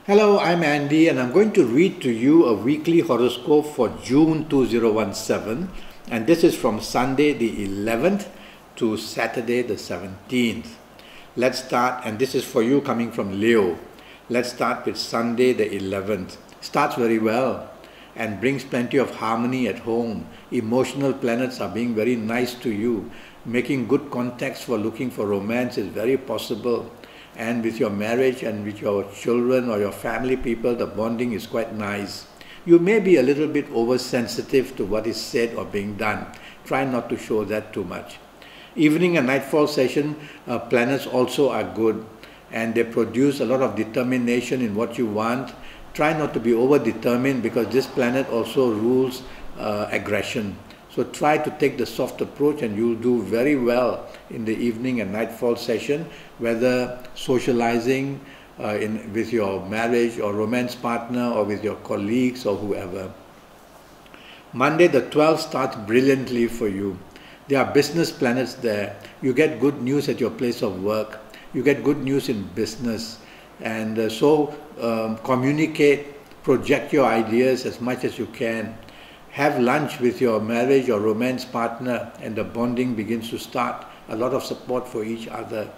Hello, I'm Andy and I'm going to read to you a weekly horoscope for June 2017, and this is from Sunday the 11th to Saturday the 17th. Let's start, and this is for you coming from Leo. Let's start with Sunday the 11th. Starts very well and brings plenty of harmony at home. Emotional planets are being very nice to you. Making good contacts for looking for romance is very possible. And with your marriage and with your children or your family people, the bonding is quite nice. You may be a little bit oversensitive to what is said or being done. Try not to show that too much. Evening and nightfall session, planets also are good, and they produce a lot of determination in what you want. Try not to be over-determined, because this planet also rules aggression. So try to take the soft approach and you'll do very well in the evening and nightfall session, whether socializing with your marriage or romance partner or with your colleagues or whoever. Monday the 12th starts brilliantly for you. There are business planets there. You get good news at your place of work. You get good news in business. And so communicate, project your ideas as much as you can. Have lunch with your marriage or romance partner and the bonding begins to start. A lot of support for each other.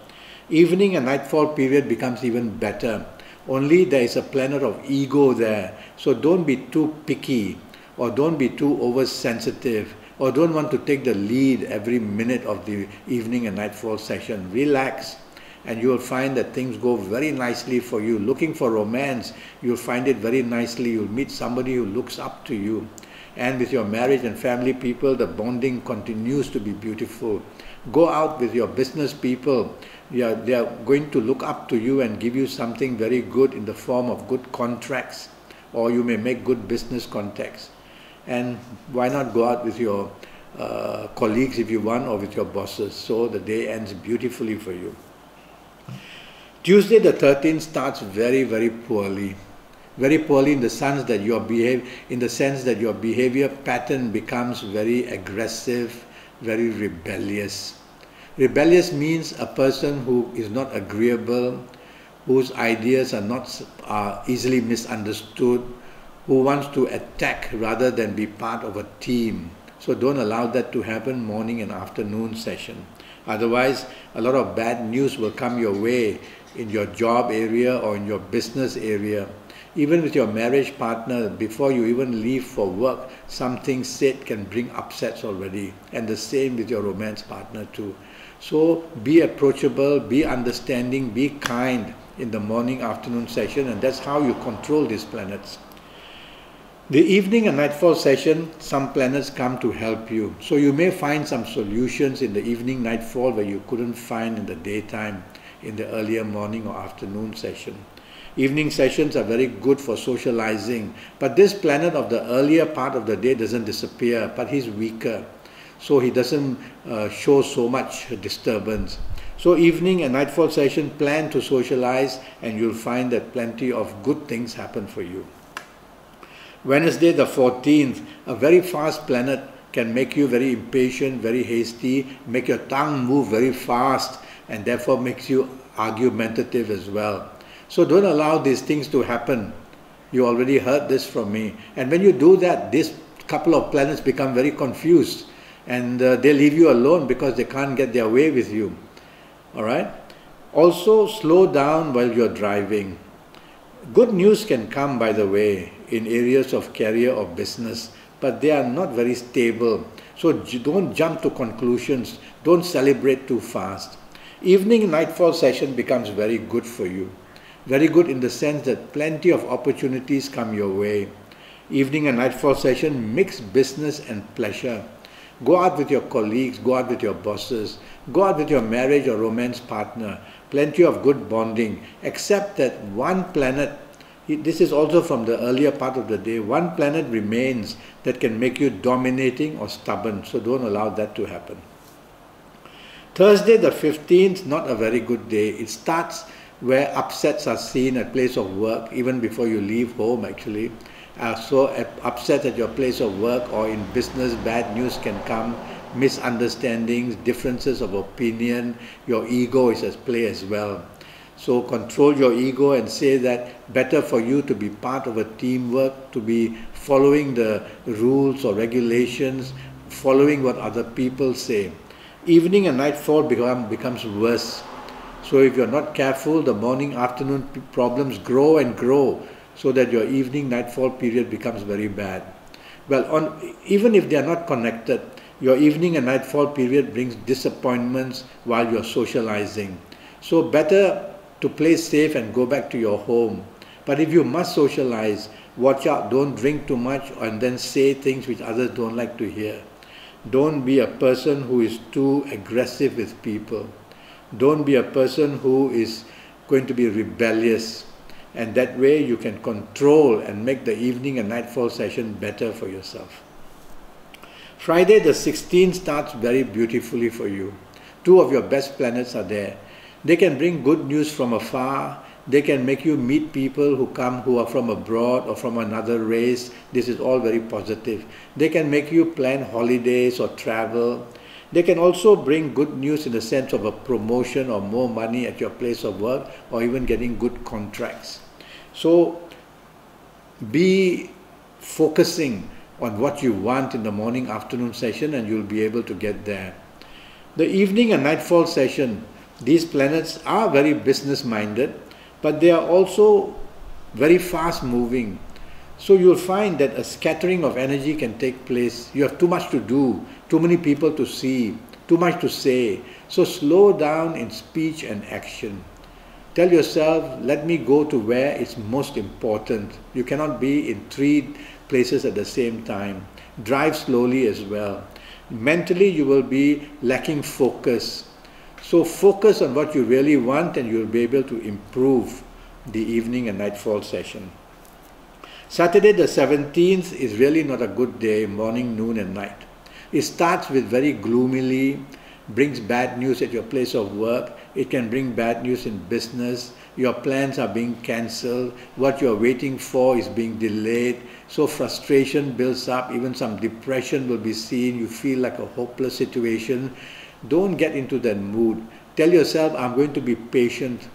Evening and nightfall period becomes even better. Only there is a planet of ego there. So don't be too picky, or don't be too oversensitive, or don't want to take the lead every minute of the evening and nightfall session. Relax, and you will find that things go very nicely for you. Looking for romance, you'll find it very nicely. You'll meet somebody who looks up to you. And with your marriage and family people, the bonding continues to be beautiful. Go out with your business people. They are going to look up to you and give you something very good in the form of good contracts, or you may make good business contacts. And why not go out with your colleagues if you want, or with your bosses, so the day ends beautifully for you. Tuesday the 13th starts very, very poorly. Very poorly in the sense that your behavior pattern becomes very aggressive, very rebellious. Rebellious means a person who is not agreeable, whose ideas are easily misunderstood, who wants to attack rather than be part of a team. So don't allow that to happen morning and afternoon session. Otherwise, a lot of bad news will come your way in your job area or in your business area. Even with your marriage partner, before you even leave for work, something said can bring upsets already. And the same with your romance partner too. So be approachable, be understanding, be kind in the morning, afternoon session, and that's how you control these planets. The evening and nightfall session, some planets come to help you. So you may find some solutions in the evening, nightfall where you couldn't find in the daytime, in the earlier morning or afternoon session. Evening sessions are very good for socializing, but this planet of the earlier part of the day doesn't disappear, but he's weaker, so he doesn't show so much disturbance. So evening and nightfall session, plan to socialize, and you'll find that plenty of good things happen for you. Wednesday the 14th, a very fast planet can make you very impatient, very hasty, make your tongue move very fast, and therefore makes you argumentative as well. So don't allow these things to happen. You already heard this from me. And when you do that, this couple of planets become very confused, and they leave you alone because they can't get their way with you. Alright? Also, slow down while you're driving. Good news can come, by the way, in areas of career or business, but they are not very stable. So don't jump to conclusions. Don't celebrate too fast. Evening nightfall session becomes very good for you. Very good in the sense that plenty of opportunities come your way. Evening and nightfall session mix business and pleasure. Go out with your colleagues, go out with your bosses, go out with your marriage or romance partner. Plenty of good bonding, except that one planet, this is also from the earlier part of the day, one planet remains that can make you dominating or stubborn, so don't allow that to happen. Thursday the 15th, not a very good day. It starts where upsets are seen at place of work, even before you leave home actually. So upset at your place of work or in business, bad news can come, misunderstandings, differences of opinion, your ego is at play as well. So control your ego and say that better for you to be part of a teamwork, to be following the rules or regulations, following what other people say. Evening and nightfall becomes worse. So if you're not careful, the morning, afternoon problems grow and grow, so that your evening, nightfall period becomes very bad. Well, even if they are not connected, your evening and nightfall period brings disappointments while you're socializing. So better to play safe and go back to your home. But if you must socialize, watch out, don't drink too much and then say things which others don't like to hear. Don't be a person who is too aggressive with people. Don't be a person who is going to be rebellious. And that way you can control and make the evening and nightfall session better for yourself. Friday the 16th starts very beautifully for you. Two of your best planets are there. They can bring good news from afar. They can make you meet people who are from abroad or from another race. This is all very positive. They can make you plan holidays or travel. They can also bring good news in the sense of a promotion or more money at your place of work, or even getting good contracts. So be focusing on what you want in the morning afternoon session, and you'll be able to get there. The evening and nightfall session, these planets are very business minded, but they are also very fast moving. So you'll find that a scattering of energy can take place. You have too much to do, too many people to see, too much to say. So slow down in speech and action. Tell yourself, let me go to where it's most important. You cannot be in 3 places at the same time. Drive slowly as well. Mentally you will be lacking focus. So focus on what you really want, and you'll be able to improve the evening and nightfall session. Saturday the 17th is really not a good day, morning, noon and night. It starts with very gloomily, brings bad news at your place of work. It can bring bad news in business. Your plans are being cancelled. What you're waiting for is being delayed. So frustration builds up. Even some depression will be seen. You feel like a hopeless situation. Don't get into that mood. Tell yourself, I'm going to be patient.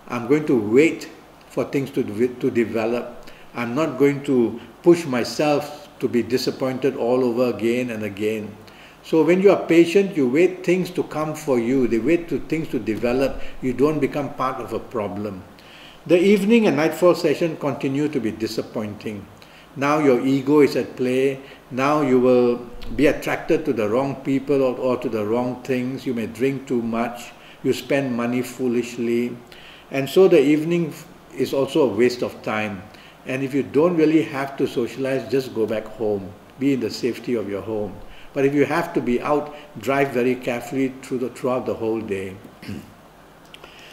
I'm going to wait for things to develop. I'm not going to push myself to be disappointed all over again and again. So when you are patient, you wait things to come for you. They wait to things to develop. You don't become part of a problem. The evening and nightfall session continue to be disappointing. Now your ego is at play. Now you will be attracted to the wrong people or to the wrong things. You may drink too much. You spend money foolishly. And so the evening is also a waste of time. And if you don't really have to socialize, just go back home. Be in the safety of your home. But if you have to be out, drive very carefully throughout the whole day.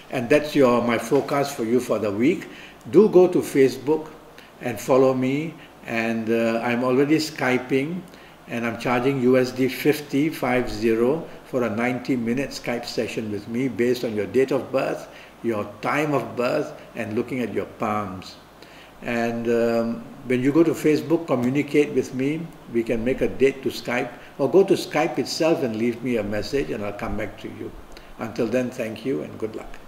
And that's my forecast for you for the week. Do go to Facebook and follow me. And I'm already Skyping, and I'm charging USD 50 for a 90-minute Skype session with me based on your date of birth, your time of birth, and looking at your palms. And when you go to Facebook, communicate with me. We can make a date to Skype, or go to Skype itself and leave me a message, and I'll come back to you. Until then, thank you and good luck.